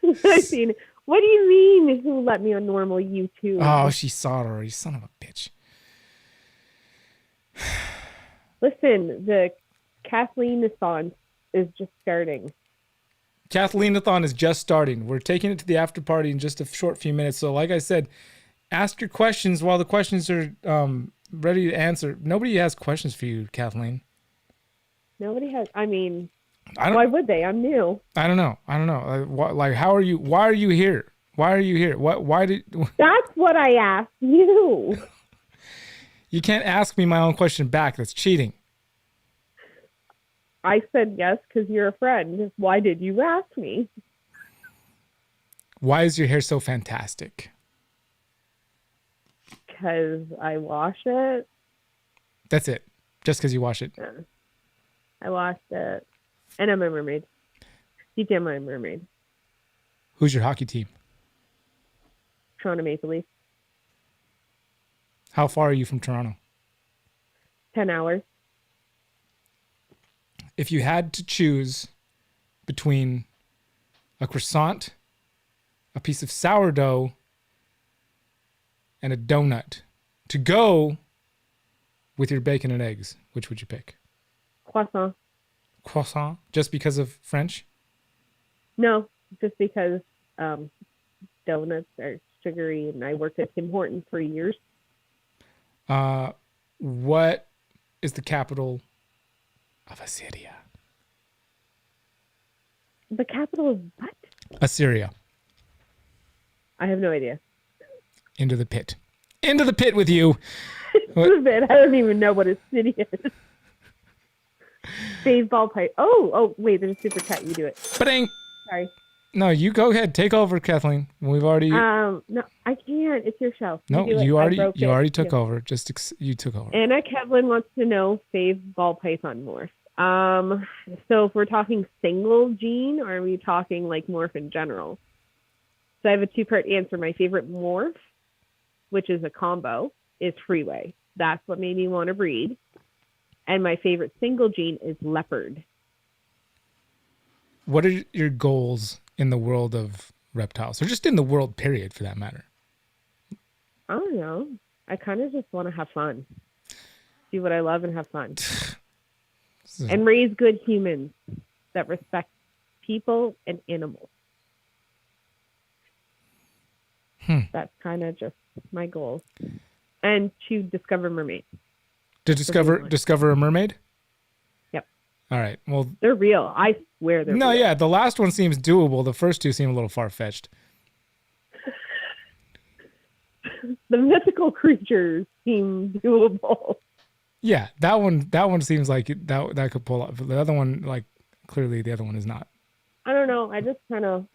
I've seen it. What do you mean? Who let me on normal YouTube? Oh, she saw it already. Son of a bitch. Listen, the Kathleen-a-thon is just starting. Kathleen-a-thon is just starting. We're taking it to the after party in just a short few minutes. So like I said, ask your questions while the questions are ready to answer. Nobody has questions for you, Kathleen. Nobody has. I mean, why would they? I'm new. I don't know. Like, how are you? Why are you here? Why are you here? Why did? That's what I asked you. You can't ask me my own question back. That's cheating. I said yes because you're a friend. Why did you ask me? Why is your hair so fantastic? Because I wash it. That's it. Just because you wash it. Yeah. I washed it. And I'm a mermaid. DJ, I'm a mermaid. Who's your hockey team? Toronto Maple Leafs. How far are you from Toronto? 10 hours. If you had to choose between a croissant, a piece of sourdough, and a donut to go with your bacon and eggs, which would you pick? Croissant. Croissant? Just because of French? No, just because donuts are sugary, and I worked at Tim Hortons for years. What is the capital of Assyria? The capital of what? Assyria. I have no idea. Into the pit. Into the pit with you. I don't even know what a city is. Fave ball pipe. Oh, wait, there's a super chat. You do it. Ba-ding. Sorry. No, you go ahead. Take over, Kathleen. We've already. No, I can't. It's your show. No, you already took over. You took over. Anna Kevlin wants to know fave ball python morph. So if we're talking single gene, or are we talking like morph in general? So I have a two-part answer. My favorite morph, which is a combo, is Freeway. That's what made me want to breed. And my favorite single gene is Leopard. What are your goals in the world of reptiles, or just in the world period for that matter? I don't know. I kind of just want to have fun. Do what I love and have fun. And raise good humans that respect people and animals. That's kind of just my goal. And to discover mermaids. To discover a mermaid? Yep. All right. Well, they're real. I swear they're real. Yeah, the last one seems doable. The first two seem a little far-fetched. The mythical creatures seem doable. Yeah, that one seems like that could pull off. The other one, like, clearly the other one is not. I don't know. I just kind of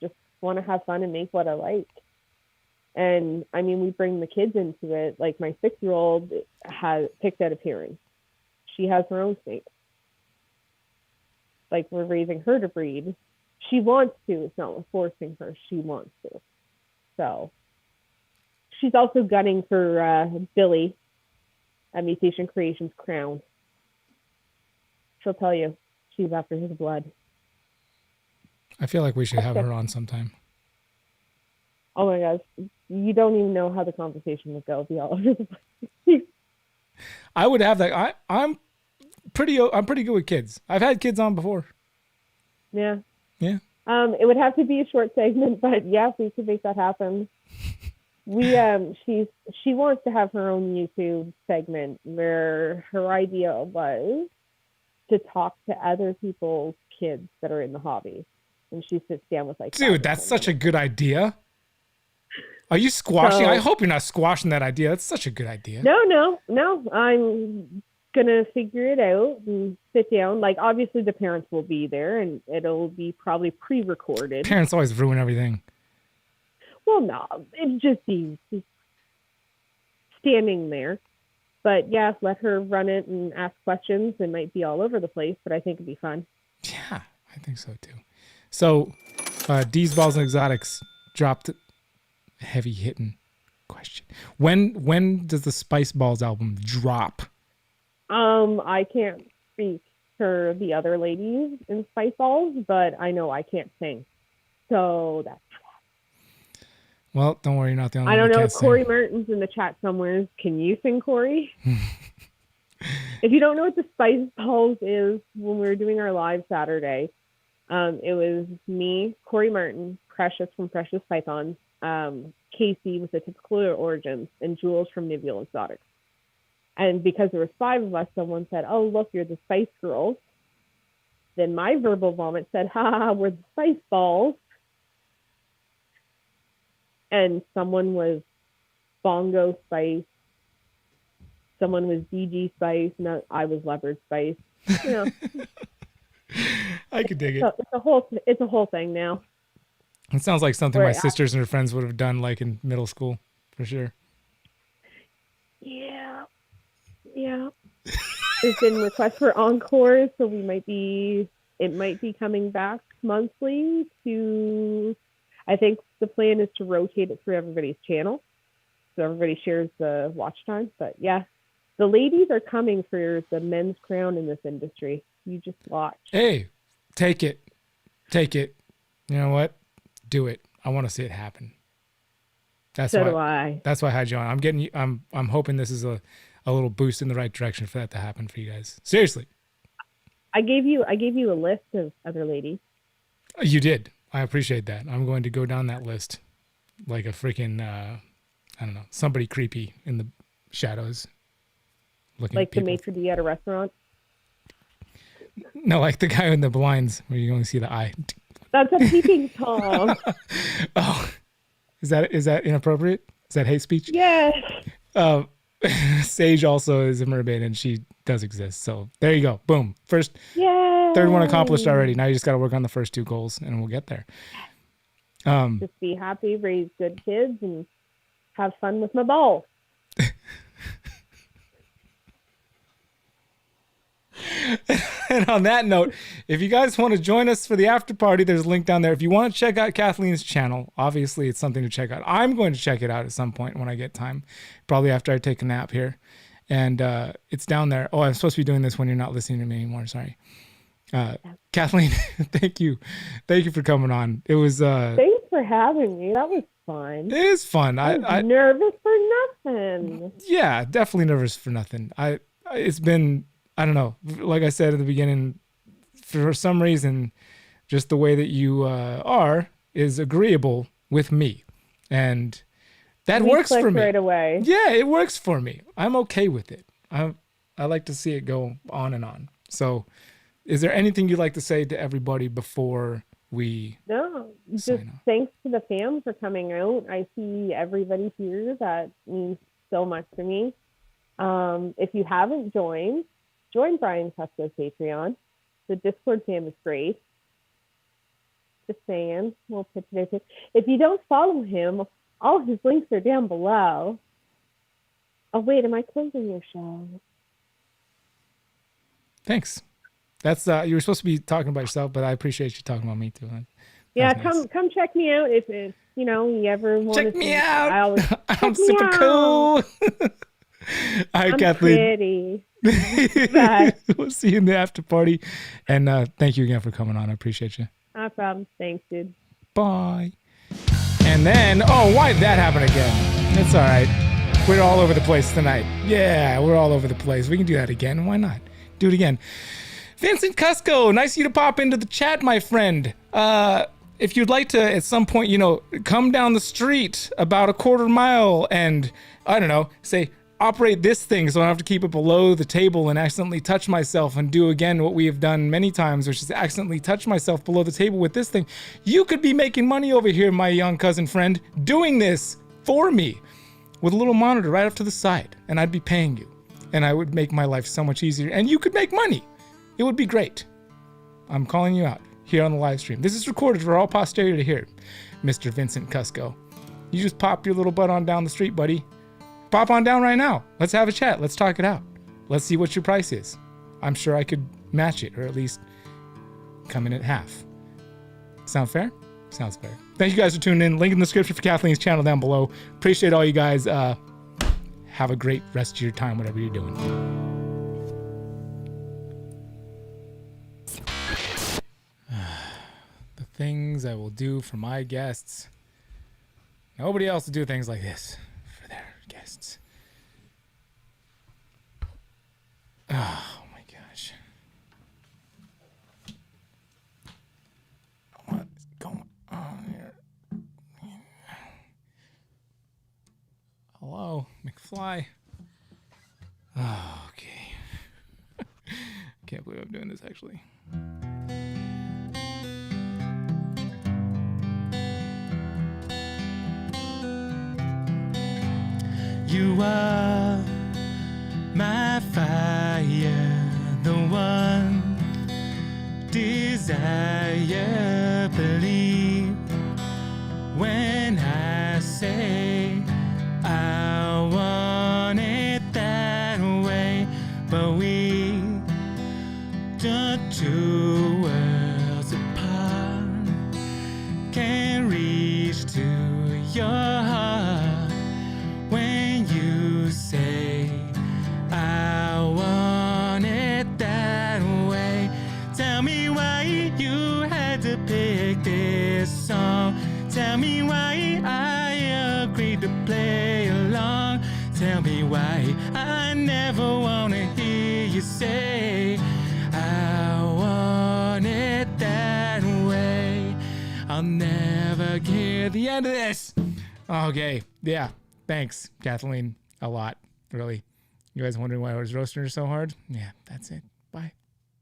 just want to have fun and make what I like. And I mean, we bring the kids into it. Like my 6-year-old has picked out appearance. She has her own snake. Like we're raising her to breed. She wants to. It's not forcing her. She wants to. So she's also gunning for Billy at Mutation Creations crown. She'll tell you she's after his blood. I feel like we should have her on sometime. Oh my gosh. You don't even know how the conversation would go. It'd be all over the place. I would have that. I'm pretty good with kids. I've had kids on before. Yeah. Yeah. It would have to be a short segment, but yeah, we could make that happen. She wants to have her own YouTube segment where her idea was to talk to other people's kids that are in the hobby. And she sits down with like, dude, that's such a good idea. Are you squashing? I hope you're not squashing that idea. That's such a good idea. No. I'm gonna figure it out and sit down. Like obviously the parents will be there and it'll be probably pre-recorded. Parents always ruin everything. Well, no, it'd just be standing there. But yeah, let her run it and ask questions. It might be all over the place, but I think it'd be fun. Yeah, I think so too. So, D's Balls and Exotics dropped a heavy hitting question. When does the Spice Balls album drop? I can't speak for the other ladies in Spice Balls, but I know I can't sing. So that's well, don't worry, you're not the only one. I don't know. Corey sing. Merton's in the chat somewhere. Can you sing, Corey? If you don't know what the Spice Balls is, when we were doing our live Saturday, it was me, Corey Merton, Precious from Precious Pythons, Casey with the Typical Origins, and Jules from Livestream Exotics. And because there was 5 of us, someone said, "Oh, look, you're the Spice Girls." Then my verbal vomit said, "Ha, we're the Spice Balls." And someone was Bongo Spice. Someone was DG Spice. No, I was Leopard Spice. You know. I could dig it. It's a whole thing now. It sounds like something my sisters and her friends would have done like in middle school, for sure. Yeah. There's been requests for encores, so it might be coming back monthly to, I think the plan is to rotate it through everybody's channel. So everybody shares the watch time. But yeah, the ladies are coming for the men's crown in this industry. You just watch. Hey, take it. You know what? Do it. I want to see it happen. That's So why. do I. That's why I had you on. I'm hoping this is a little boost in the right direction for that to happen for you guys. Seriously. I gave you a list of other ladies. You did. I appreciate that. I'm going to go down that list like a freaking I don't know, somebody creepy in the shadows. Looking Like at the people. maitre d' at a restaurant. No, like the guy in the blinds where you only see the eye. That's a peeping Tom. Oh, is that inappropriate? Is that hate speech? Yes. Sage also is a mermaid and she does exist. So there you go. Boom. Third Yay. one accomplished already. Now you just got to work on the first 2 goals and we'll get there. Just be happy, raise good kids, and have fun with my balls. And on that note, if you guys want to join us for the after party, there's a link down there. If you want to check out Kathleen's channel, obviously it's something to check out. I'm going to check it out at some point when I get time, probably after I take a nap here. And it's down there. Oh, I'm supposed to be doing this when you're not listening to me anymore. Sorry. Kathleen, thank you. Thank you for coming on. It was... Thanks for having me. That was fun. It is fun. I was nervous for nothing. Yeah, definitely nervous for nothing. It's been... I don't know. Like I said at the beginning, for some reason, just the way that you are is agreeable with me, and that works for me right away. Yeah, it works for me. I'm okay with it. I like to see it go on and on. So, is there anything you'd like to say to everybody before we? No, just thanks to the fam for coming out. I see everybody here. That means so much to me. If you haven't join Brian Cusco's Patreon. The Discord fam is great. Just saying. We'll pitch it out. If you don't follow him, all his links are down below. Oh, wait, am I closing your show? Thanks. That's you were supposed to be talking about yourself, but I appreciate you talking about me too. Yeah, come check me out if you ever want to check me out. I'm check super cool. Hi, Kathleen. Pretty. We'll see you in the after party. And thank you again for coming on. I appreciate you. No problem. Thanks, dude. Bye. And then, why did that happen again? It's all right. We're all over the place tonight. Yeah, we're all over the place. We can do that again. Why not? Do it again. Vincent Cusco, nice of you to pop into the chat, my friend. If you'd like to, at some point, come down the street about a quarter mile and, I don't know, say, operate this thing so I don't have to keep it below the table and accidentally touch myself and do again what we have done many times, which is accidentally touch myself below the table with this thing. You could be making money over here, my young cousin friend, doing this for me with a little monitor right up to the side, and I'd be paying you, and I would make my life so much easier, and you could make money. It would be great. I'm calling you out here on the live stream. This is recorded for all posterity to hear, Mr. Vincent Cusco. You just pop your little butt on down the street, buddy. Pop on down right now. Let's have a chat. Let's talk it out. Let's see what your price is. I'm sure I could match it, or at least come in at half. Sound fair? Sounds fair. Thank you guys for tuning in. Link in the description for Kathleen's channel down below. Appreciate all you guys. Have a great rest of your time, whatever you're doing. The things I will do for my guests. Nobody else will do things like this for their guests. Oh my gosh. What is going on here? Hello, McFly. Oh, okay. Can't believe I'm doing this actually. You are my fire, the one desire. Believe when I say I want it that way, but we just two worlds apart, can't reach to your heart when you say I want it that way. Tell me why you had to pick this song. Tell me why I agreed to tell me why. I never wanna hear you say I want it that way. I'll never hear the end of this. Okay, yeah. Thanks, Kathleen. A lot, really. You guys wondering why I was roasting her so hard? Yeah, that's it.